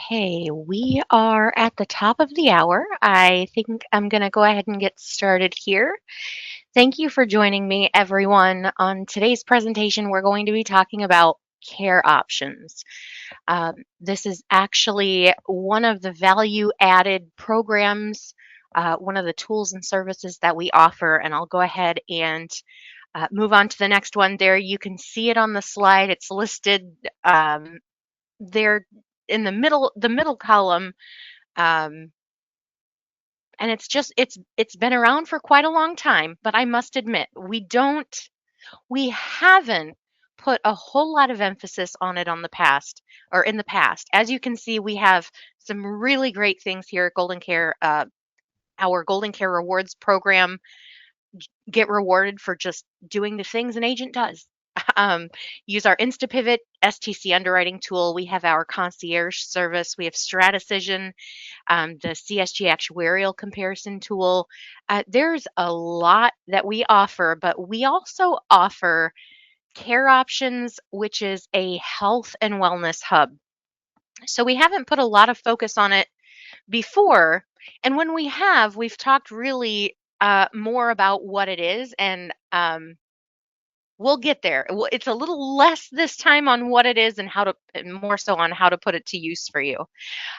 Okay, we are at the top of the hour. I think I'm going to go ahead and get started here. Thank you for joining me, everyone. On today's presentation, we're going to be talking about care options. This is actually one of the value added programs, one of the tools and services that we offer, and I'll go ahead and move on to the next one there. You can see it on the slide. It's listed there in the middle column, um, and it's been around for quite a long time, but I must admit we haven't put a whole lot of emphasis on it on the past or in the past. As you can see, we have some really great things here at Golden Care. Our Golden Care Rewards program, get rewarded for just doing the things an agent does. Um, Use our InstaPivot STC underwriting tool. We have our concierge service. We have Stratecision, the CSG actuarial comparison tool. There's a lot that we offer, but we also offer CareOptions, which is a health and wellness hub. So we haven't put a lot of focus on it before. And when we have, we've talked really more about what it is, and we'll get there. It's a little less this time on what it is and and more so on how to put it to use for you.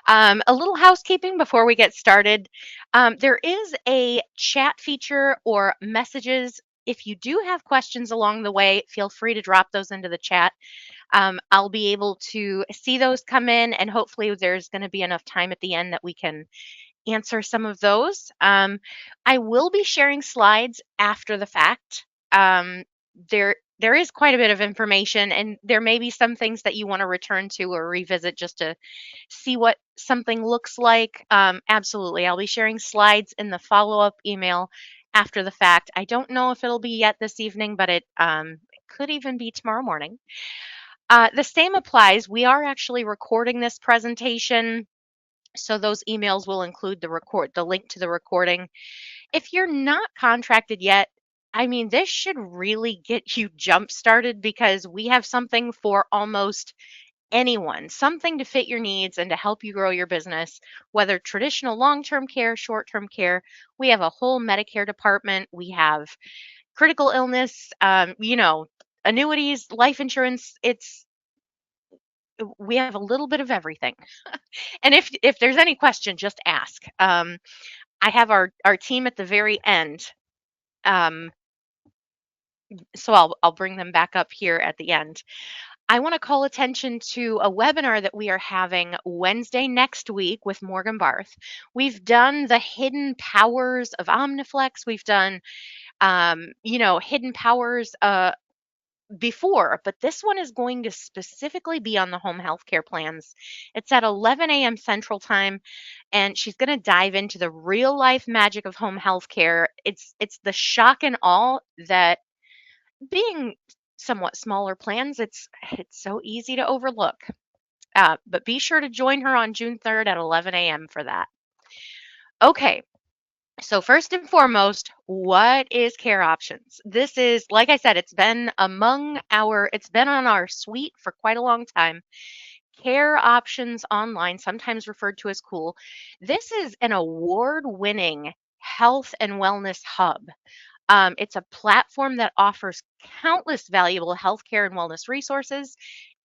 A little housekeeping before we get started. There is a chat feature or messages. If you do have questions along the way, feel free to drop those into the chat. I'll be able to see those come in, and hopefully, there's going to be enough time at the end that we can answer some of those. I will be sharing slides after the fact. There is quite a bit of information, and there may be some things that you want to return to or revisit just to see what something looks like. Absolutely, I'll be sharing slides in the follow-up email after the fact. I don't know if it'll be yet this evening, but it could even be tomorrow morning. The same applies. We are actually recording this presentation, so those emails will include the link to the recording. If you're not contracted yet, I mean, this should really get you jump started because we have something for almost anyone, something to fit your needs and to help you grow your business, whether traditional long-term care, short-term care. We have a whole Medicare department. We have critical illness, annuities, life insurance. We have a little bit of everything. And if there's any question, just ask. I have our team at the very end. Um, so I'll bring them back up here at the end. I want to call attention to a webinar that we are having Wednesday next week with Morgan Barth. We've done the hidden powers of Omniflex. We've done, hidden powers before, but this one is going to specifically be on the home health care plans. It's at 11 a.m. Central Time, and she's going to dive into the real life magic of home health care. It's the shock and awe that being somewhat smaller plans, it's so easy to overlook. But be sure to join her on June 3rd at 11 a.m. for that. Okay, so first and foremost, what is CareOptions? This is, like I said, it's been on our suite for quite a long time. CareOptions Online, sometimes referred to as COOL. This is an award-winning health and wellness hub. It's a platform that offers countless valuable healthcare and wellness resources,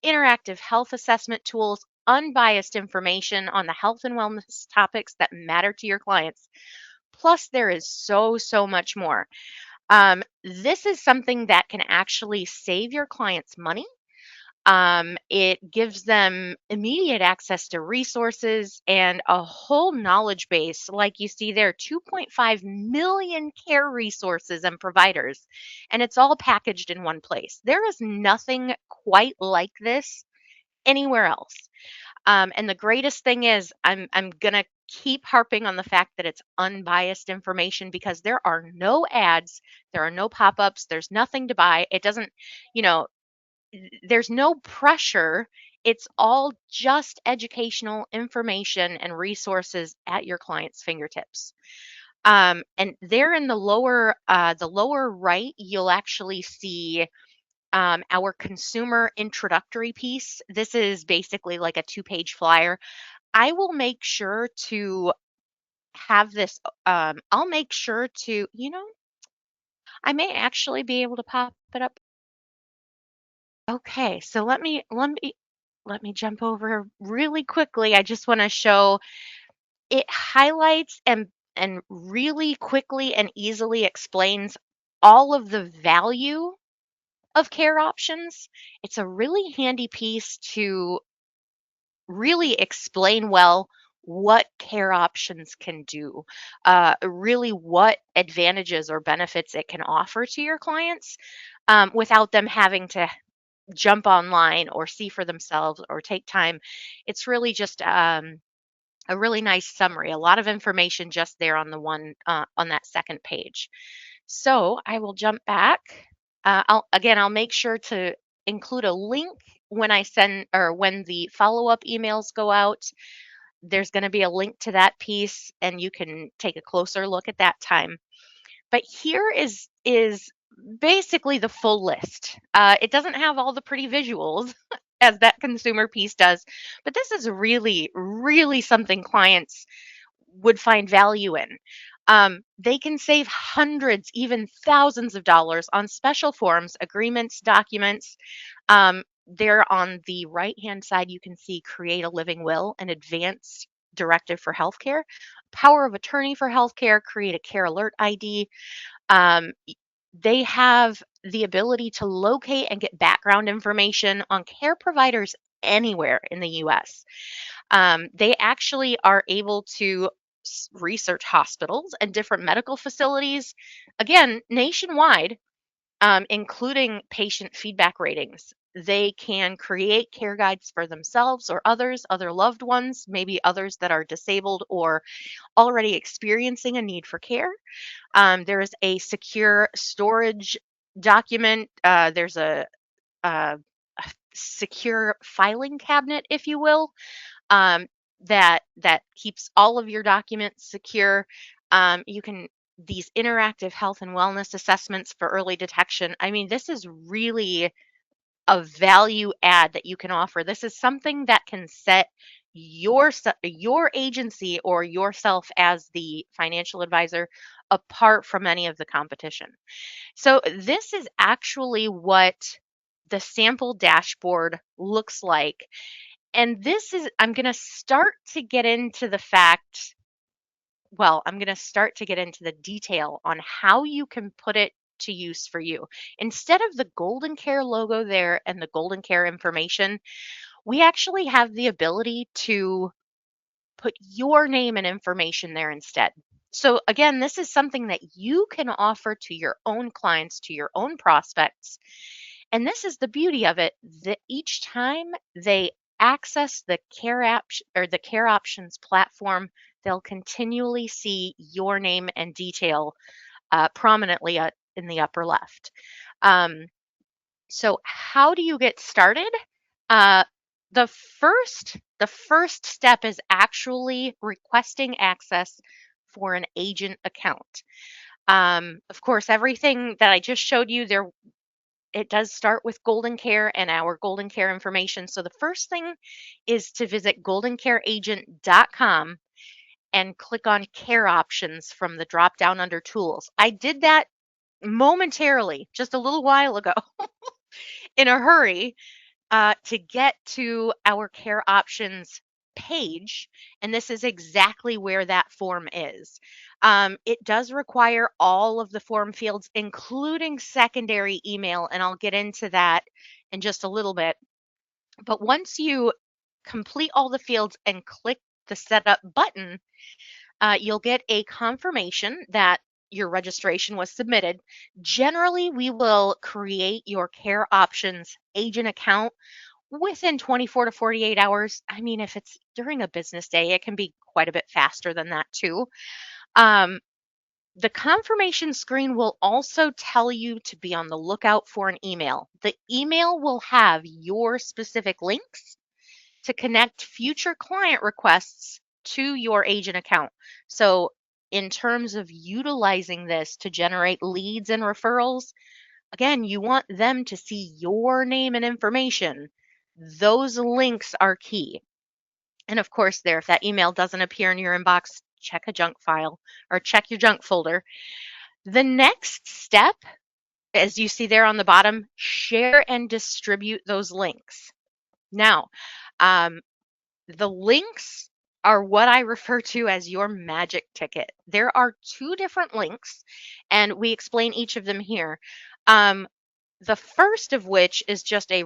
interactive health assessment tools, unbiased information on the health and wellness topics that matter to your clients. Plus, there is so much more. This is something that can actually save your clients money. It gives them immediate access to resources and a whole knowledge base. Like you see there, 2.5 million care resources and providers, and it's all packaged in one place. There is nothing quite like this anywhere else. And the greatest thing is, I'm gonna keep harping on the fact that it's unbiased information because there are no ads, there are no pop-ups, there's nothing to buy. It doesn't, you know, there's no pressure. It's all just educational information and resources at your client's fingertips. And there in the lower right, you'll actually see our consumer introductory piece. This is basically like a 2-page flyer. I will make sure to have this, I'll make sure to, I may actually be able to pop it up. Okay, so let me jump over really quickly. I just want to show it highlights and really quickly and easily explains all of the value of care options. It's a really handy piece to really explain well what care options can do, really what advantages or benefits it can offer to your clients, without them having to jump online or see for themselves or take time. It's really just a really nice summary, a lot of information just there on the one on that second page. So I will jump back. I'll make sure to include a link when I send or when the follow-up emails go out. There's going to be a link to that piece, and you can take a closer look at that time. But here is basically the full list. It doesn't have all the pretty visuals as that consumer piece does, but this is really, really something clients would find value in. They can save hundreds, even thousands of dollars on special forms, agreements, documents. There on the right hand side, you can see create a living will, an advanced directive for healthcare, power of attorney for healthcare, create a care alert ID. They have the ability to locate and get background information on care providers anywhere in the US. They actually are able to research hospitals and different medical facilities, again, nationwide, including patient feedback ratings. They can create care guides for themselves or others, other loved ones, maybe others that are disabled or already experiencing a need for care. There is a secure storage document. There's a secure filing cabinet, if you will, um, that keeps all of your documents secure. You can these interactive health and wellness assessments for early detection. I mean, this is really a value add that you can offer. This is something that can set your agency or yourself as the financial advisor apart from any of the competition. So this is actually what the sample dashboard looks like. And this is, I'm going to start to get into the fact, well, I'm going to start to get into the detail on how you can put it to use for you. Instead of the Golden Care logo there and the Golden Care information, we actually have the ability to put your name and information there instead. So, again, this is something that you can offer to your own clients, to your own prospects. And this is the beauty of it, that each time they access the Care app or the Care Options platform, they'll continually see your name and detail prominently in the upper left. Um, so how do you get started? Uh, the first step is actually requesting access for an agent account. Of course, everything that I just showed you there, it does start with Golden Care and our Golden Care information. So the first thing is to visit goldencareagent.com and click on Care Options from the drop down under Tools. I did that momentarily, just a little while ago, in a hurry, to get to our Care Options page, and this is exactly where that form is. It does require all of the form fields, including secondary email, and I'll get into that in just a little bit. But once you complete all the fields and click the Setup button, you'll get a confirmation that your registration was submitted. Generally, we will create your Care Options agent account within 24 to 48 hours. I mean, if it's during a business day, it can be quite a bit faster than that too. Um, the confirmation screen will also tell you to be on the lookout for an email. The email will have your specific links to connect future client requests to your agent account. So, in terms of utilizing this to generate leads and referrals, again, you want them to see your name and information. Those links are key. And of course, if that email doesn't appear in your inbox, check a junk file or check your junk folder. The next step, as you see there on the bottom, share and distribute those links. Now, the links are what I refer to as your magic ticket. There are two different links, and we explain each of them here. The first of which is just a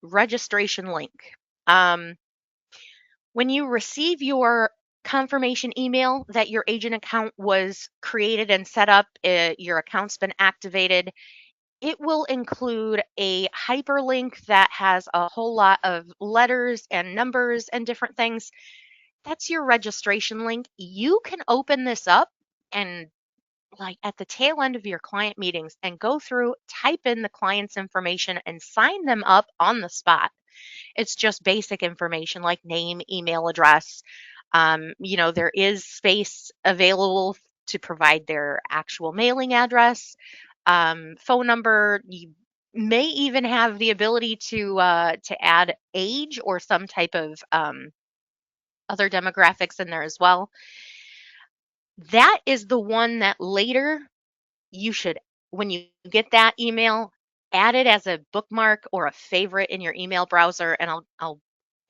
registration link. When you receive your confirmation email that your agent account was created and set up, your account's been activated, it will include a hyperlink that has a whole lot of letters and numbers and different things. That's your registration link. You can open this up and like at the tail end of your client meetings and go through, type in the client's information and sign them up on the spot. It's just basic information like name, email address. There is space available to provide their actual mailing address, phone number. You may even have the ability to add age or some type of other demographics in there as well. That is the one that later you should, when you get that email, add it as a bookmark or a favorite in your email browser, and I'll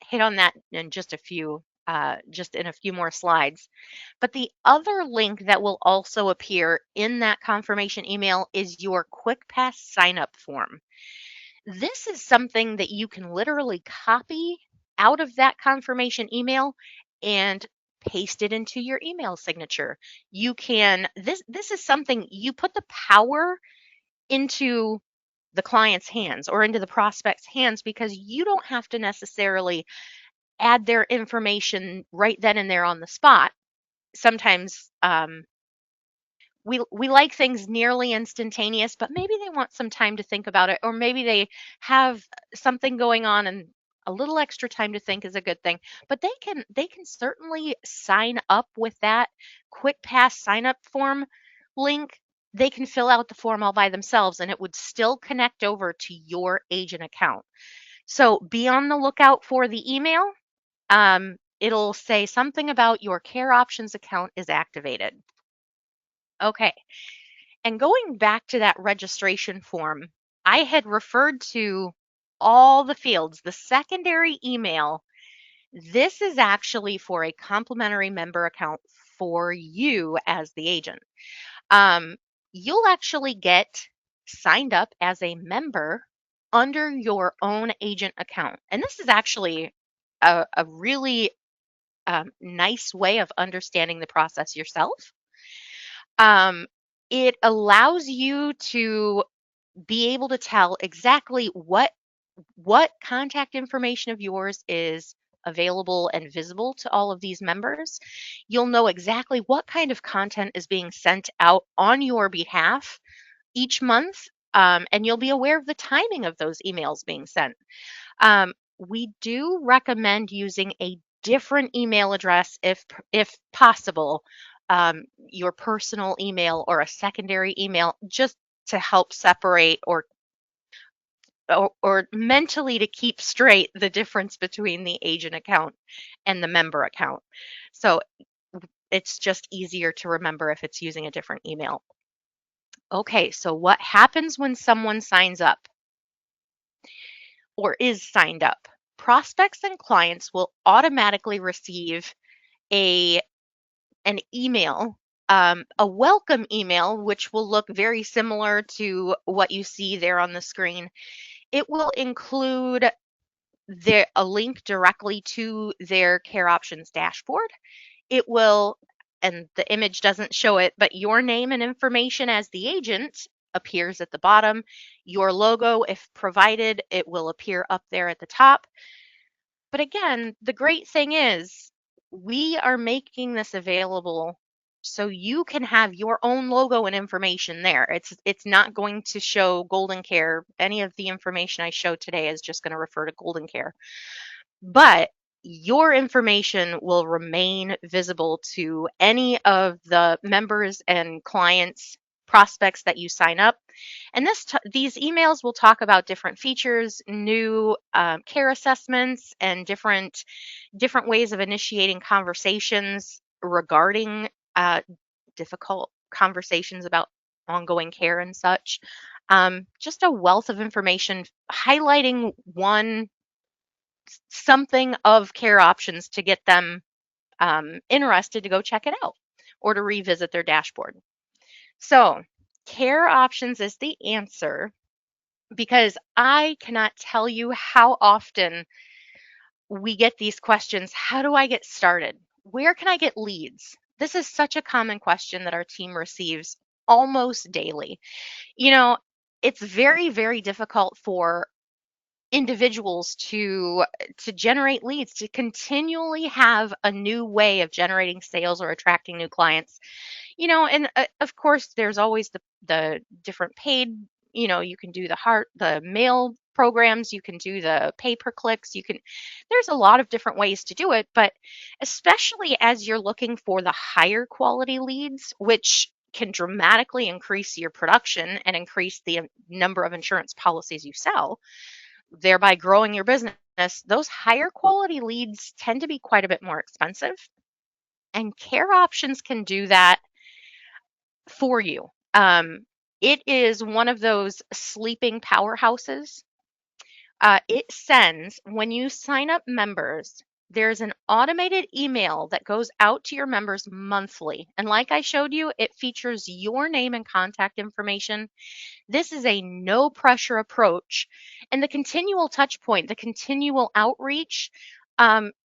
hit on that in just in a few more slides. But the other link that will also appear in that confirmation email is your QuickPass sign up form. This is something that you can literally copy out of that confirmation email and paste it into your email signature. You can, this is something you put the power into the client's hands or into the prospect's hands, because you don't have to necessarily add their information right then and there on the spot. Sometimes we like things nearly instantaneous, but maybe they want some time to think about it, or maybe they have something going on and a little extra time to think is a good thing. But they can certainly sign up with that quick pass sign up form link. They can fill out the form all by themselves and it would still connect over to your agent account. So be on the lookout for the email. It'll say something about your CareOptions account is activated. Okay. And going back to that registration form, I had referred to all the fields. The secondary email, this is actually for a complimentary member account for you as the agent. You'll actually get signed up as a member under your own agent account. And this is actually a really nice way of understanding the process yourself. It allows you to be able to tell exactly what contact information of yours is available and visible to all of these members. You'll know exactly what kind of content is being sent out on your behalf each month, and you'll be aware of the timing of those emails being sent. We do recommend using a different email address if possible, your personal email or a secondary email, just to help separate or mentally to keep straight the difference between the agent account and the member account. So it's just easier to remember if it's using a different email. Okay, so what happens when someone signs up or is signed up? Prospects and clients will automatically receive an email, a welcome email, which will look very similar to what you see there on the screen. It will include a link directly to their CareOptions dashboard. It will, and the image doesn't show it, but your name and information as the agent appears at the bottom. Your logo, if provided, it will appear up there at the top. But again, the great thing is we are making this available so you can have your own logo and information there. It's not going to show Golden Care. Any of the information I show today is just going to refer to Golden Care. But your information will remain visible to any of the members and clients prospects that you sign up. And these emails will talk about different features, new care assessments, and different ways of initiating conversations regarding difficult conversations about ongoing care and such. Just a wealth of information highlighting something of care options to get them interested to go check it out or to revisit their dashboard. So, care options is the answer because I cannot tell you how often we get these questions. How do I get started? Where can I get leads? This is such a common question that our team receives almost daily. You know, it's very, very difficult for individuals to generate leads, to continually have a new way of generating sales or attracting new clients. And of course there's always the different paid, you can do the mail programs, you can do the pay per clicks, there's a lot of different ways to do it, but especially as you're looking for the higher quality leads, which can dramatically increase your production and increase the number of insurance policies you sell, thereby growing your business. Those higher quality leads tend to be quite a bit more expensive, and Care Options can do that for you. It is one of those sleeping powerhouses. It sends, when you sign up members, there's an automated email that goes out to your members monthly. And like I showed you, it features your name and contact information. This is a no pressure approach. And the continual touch point, the continual outreach,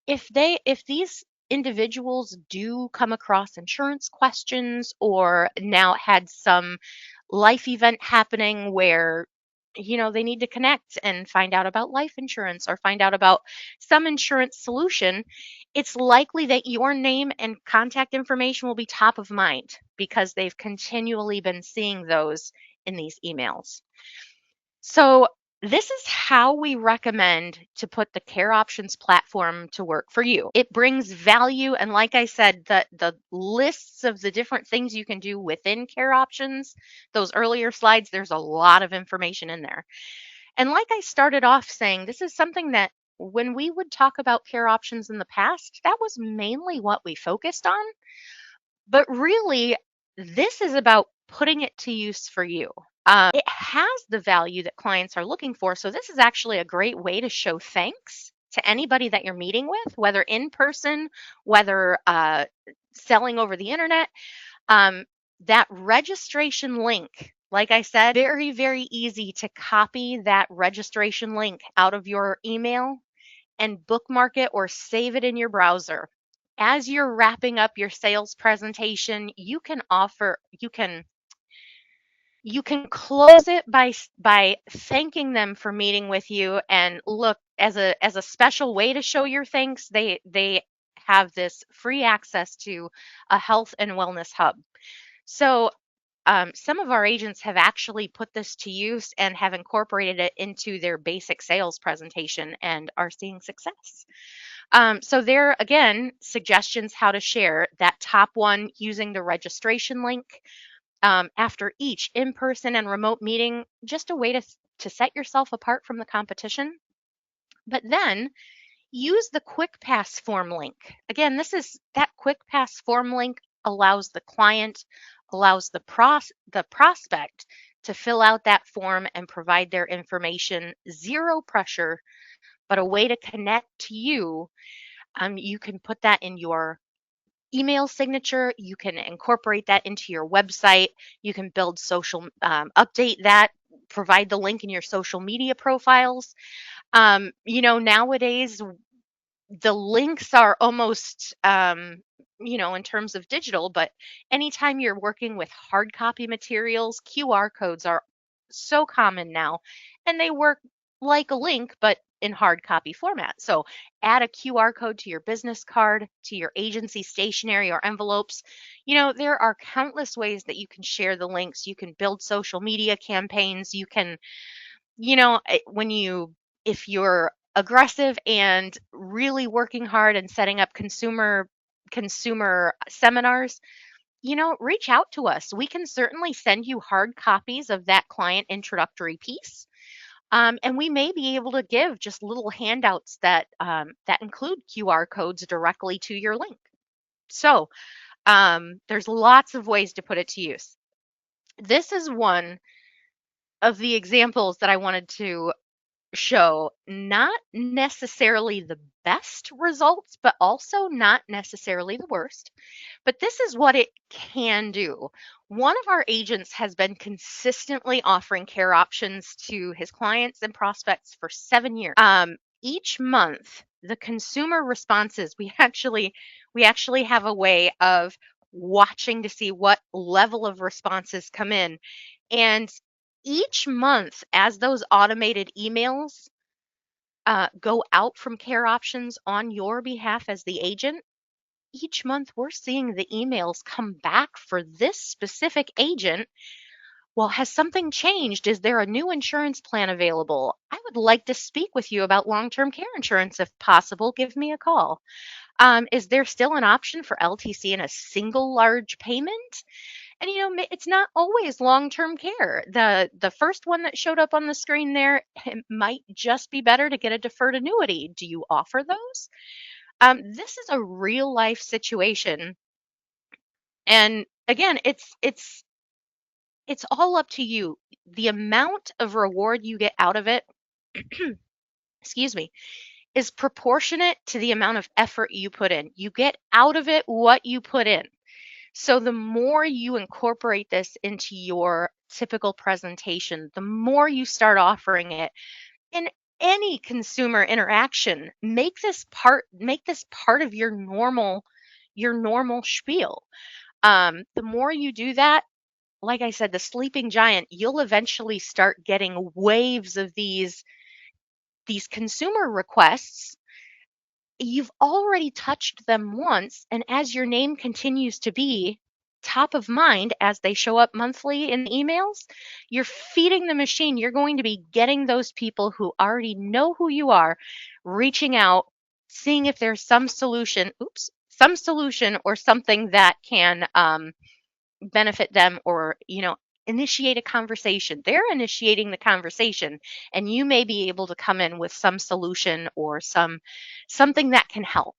if these individuals do come across insurance questions or now had some life event happening where they need to connect and find out about life insurance or find out about some insurance solution, it's likely that your name and contact information will be top of mind because they've continually been seeing those in these emails. So this is how we recommend to put the Care Options platform to work for you. It brings value, and like I said, the lists of the different things you can do within Care Options, those earlier slides, there's a lot of information in there. And like I started off saying, this is something that when we would talk about Care Options in the past, that was mainly what we focused on. But really, this is about putting it to use for you. It has the value that clients are looking for. So this is actually a great way to show thanks to anybody that you're meeting with, whether in person, whether selling over the internet. That registration link, like I said, very, very easy to copy that registration link out of your email and bookmark it or save it in your browser. As you're wrapping up your sales presentation, you can close it by thanking them for meeting with you. And look, as a special way to show your thanks, they have this free access to a health and wellness hub. So some of our agents have actually put this to use and have incorporated it into their basic sales presentation and are seeing success. So there, again, suggestions how to share that top one using the registration link. After each in-person and remote meeting, just a way to set yourself apart from the competition. But then use the Quick Pass form link. Again, that Quick Pass form link allows the client, allows the prospect to fill out that form and provide their information. Zero pressure, but a way to connect to you. You can put that in your email signature. You can incorporate that into your website. You can build update that, provide the link in your social media profiles. Nowadays, the links are almost, in terms of digital, but anytime you're working with hard copy materials, QR codes are so common now, and they work like a link, but in hard copy format. So add a QR code to your business card, to your agency stationery or envelopes. There are countless ways that you can share the links. You can build social media campaigns. You can, if you're aggressive and really working hard and setting up consumer seminars, reach out to us. We can certainly send you hard copies of that client introductory piece. And we may be able to give just little handouts that include QR codes directly to your link. So there's lots of ways to put it to use. This is one of the examples that I wanted to show, not necessarily the best results, but also not necessarily the worst. But this is what it can do. One of our agents has been consistently offering CareOptions to his clients and prospects for 7 years. Each month, the consumer responses, we actually have a way of watching to see what level of responses come in. And each month, as those automated emails go out from CareOptions on your behalf as the agent, each month we're seeing the emails come back for this specific agent. Well, has something changed? Is there a new insurance plan available? I would like to speak with you about long-term care insurance if possible. Give me a call. Is there still an option for LTC in a single large payment? And it's not always long-term care. The first one that showed up on the screen there, it might just be better to get a deferred annuity. Do you offer those? This is a real life situation. And again, it's all up to you. The amount of reward you get out of it, excuse me, is proportionate to the amount of effort you put in. You get out of it what you put in. So the more you incorporate this into your typical presentation, the more you start offering it in any consumer interaction, make this part of your normal spiel. The more you do that, like I said, the sleeping giant, you'll eventually start getting waves of these consumer requests. You've already touched them once, and as your name continues to be top of mind as they show up monthly in the emails, you're feeding the machine. You're going to be getting those people who already know who you are, reaching out, seeing if there's some solution or something that can benefit them, or initiate a conversation. They're initiating the conversation, and you may be able to come in with some solution or something that can help.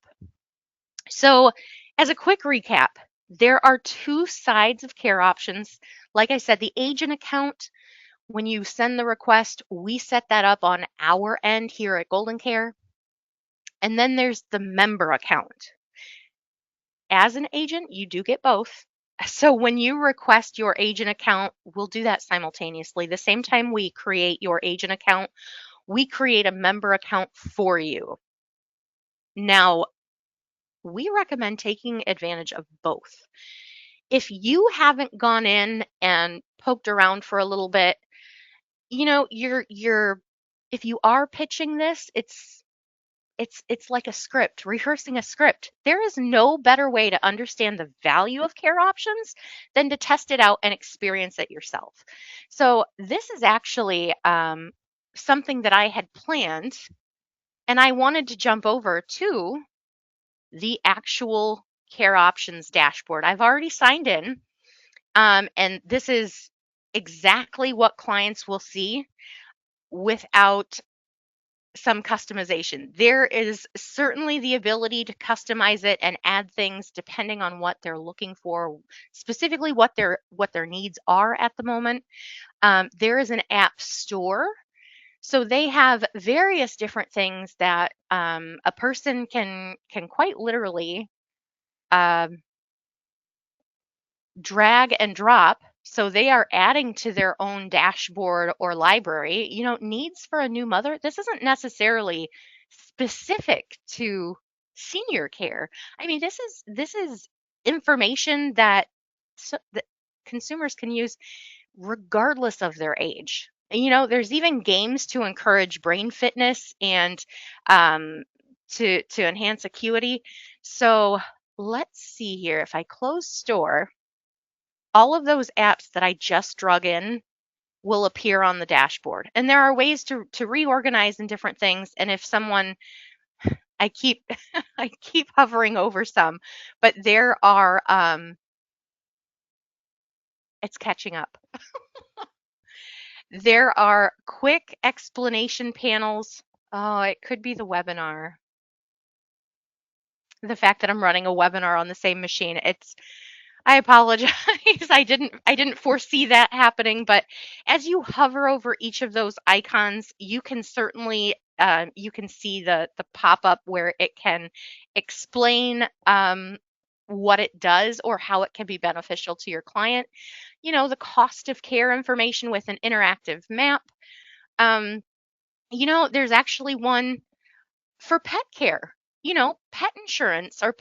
So as a quick recap, there are two sides of CareOptions. Like I said, the agent account, when you send the request, we set that up on our end here at Golden Care. And then there's the member account. As an agent, you do get both. So when you request your agent account, we'll do that simultaneously. The same time we create your agent account, we create a member account for you. Now, we recommend taking advantage of both. If you haven't gone in and poked around for a little bit, if you are pitching this, it's like a script, rehearsing a script. There is no better way to understand the value of CareOptions than to test it out and experience it yourself. So this is actually something that I had planned, and I wanted to jump over to the actual CareOptions dashboard. I've already signed in, and this is exactly what clients will see without some customization. There is certainly the ability to customize it and add things depending on what they're looking for, specifically what their needs are at the moment. There is an app store, so they have various different things that a person can quite literally drag and drop. So they are adding to their own dashboard or library. Needs for a new mother. This isn't necessarily specific to senior care. I mean, this is information that consumers can use regardless of their age. There's even games to encourage brain fitness and to enhance acuity. So let's see here. If I close store, all of those apps that I just drug in will appear on the dashboard. And there are ways to reorganize in different things. And if someone, I keep I keep hovering over some, but there are It's catching up. There are quick explanation panels. Oh, it could be the webinar. The fact that I'm running a webinar on the same machine. I apologize. I didn't foresee that happening, but as you hover over each of those icons, you can certainly you can see the pop-up where it can explain what it does or how it can be beneficial to your client. The cost of care information with an interactive map. Um, there's actually one for pet care, pet insurance or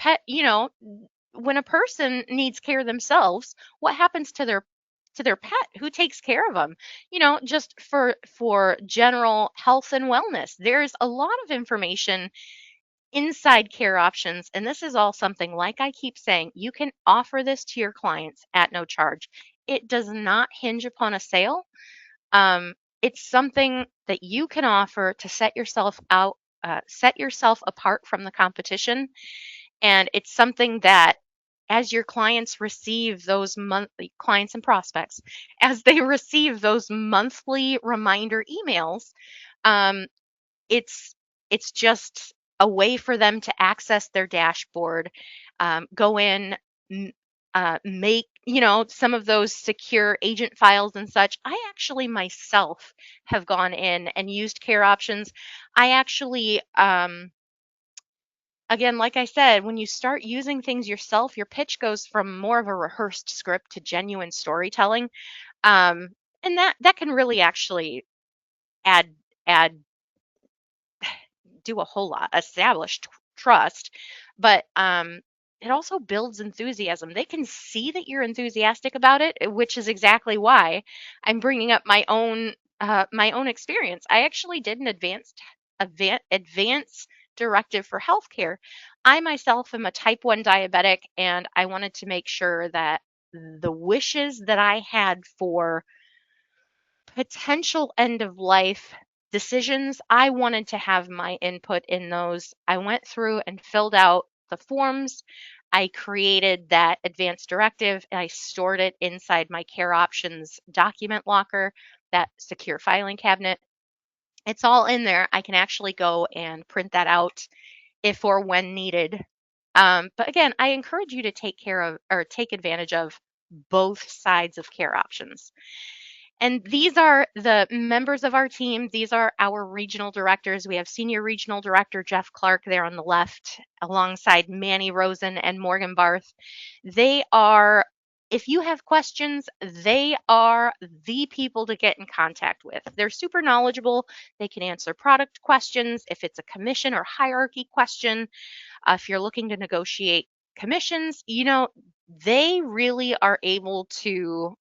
when a person needs care themselves, what happens to their pet? Who takes care of them? Just for general health and wellness. There's a lot of information inside Care Options, and this is all something, like I keep saying, you can offer this to your clients at no charge. It does not hinge upon a sale. Um, it's something that you can offer to set yourself apart from the competition. And it's something that, as your clients receive those monthly clients and prospects, as they receive those monthly reminder emails, um, it's it's just a way for them to access their dashboard, go in, make some of those secure agent files and such. I actually myself have gone in and used Care Options. I actually, again, like I said, when you start using things yourself, your pitch goes from more of a rehearsed script to genuine storytelling, um, and that can really actually add add do a whole lot, establish trust, but it also builds enthusiasm. They can see that you're enthusiastic about it, which is exactly why I'm bringing up my own experience. I actually did an advance directive for healthcare. I myself am a type 1 diabetic, and I wanted to make sure that the wishes that I had for potential end of life decisions, I wanted to have my input in those. I went through and filled out the forms. I created that advance directive and I stored it inside my Care Options document locker, that secure filing cabinet. It's all in there. I can actually go and print that out if or when needed. But again, I encourage you to take advantage of both sides of Care Options. And these are the members of our team. These are our regional directors. We have Senior Regional Director Jeff Clark there on the left, alongside Manny Rosen and Morgan Barth. They are, if you have questions, they are the people to get in contact with. They're super knowledgeable. They can answer product questions. If it's a commission or hierarchy question, if you're looking to negotiate commissions, they really are able to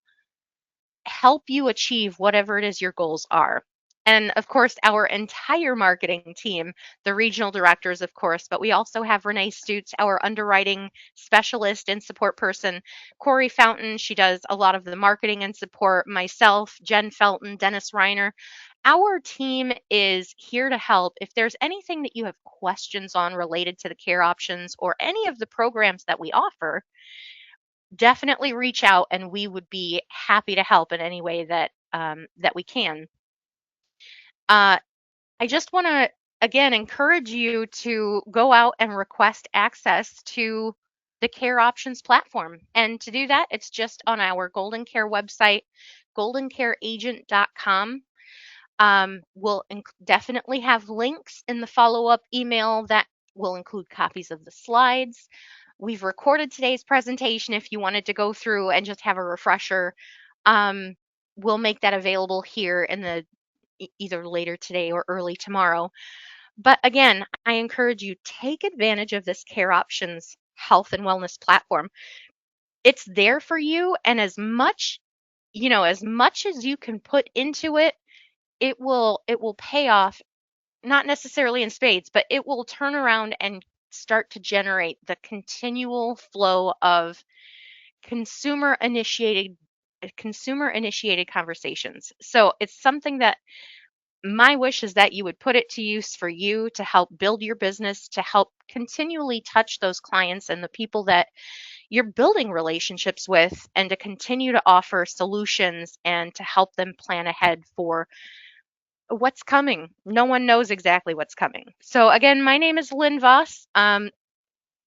help you achieve whatever it is your goals are. And of course, our entire marketing team, the regional directors, of course, but we also have Renee Stutz, our underwriting specialist and support person, Corey Fountain. She does a lot of the marketing and support, myself, Jen Felton, Dennis Reiner. Our team is here to help. If there's anything that you have questions on related to the Care Options or any of the programs that we offer, definitely reach out and we would be happy to help in any way that we can. I just want to again encourage you to go out and request access to the Care Options platform. And to do that, it's just on our Golden Care website, goldencareagent.com. We'll definitely have links in the follow-up email that will include copies of the slides. We've recorded today's presentation if you wanted to go through and just have a refresher. We'll make that available here in the either later today or early tomorrow. But again, I encourage you, take advantage of this Care Options health and wellness platform. It's there for you, and as much as you can put into it, it will pay off, not necessarily in spades, but it will turn around and start to generate the continual flow of consumer initiated conversations. So it's something that my wish is that you would put it to use for you to help build your business, to help continually touch those clients and the people that you're building relationships with, and to continue to offer solutions and to help them plan ahead for what's coming. No one knows exactly what's coming. So, again, my name is Lynn Voss.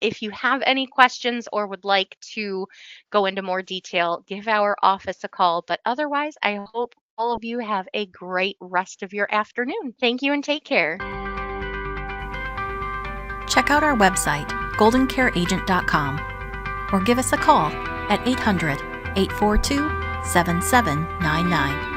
If you have any questions or would like to go into more detail, give our office a call. But otherwise, I hope all of you have a great rest of your afternoon. Thank you and take care. Check out our website, goldencareagent.com, or give us a call at 800-842-7799.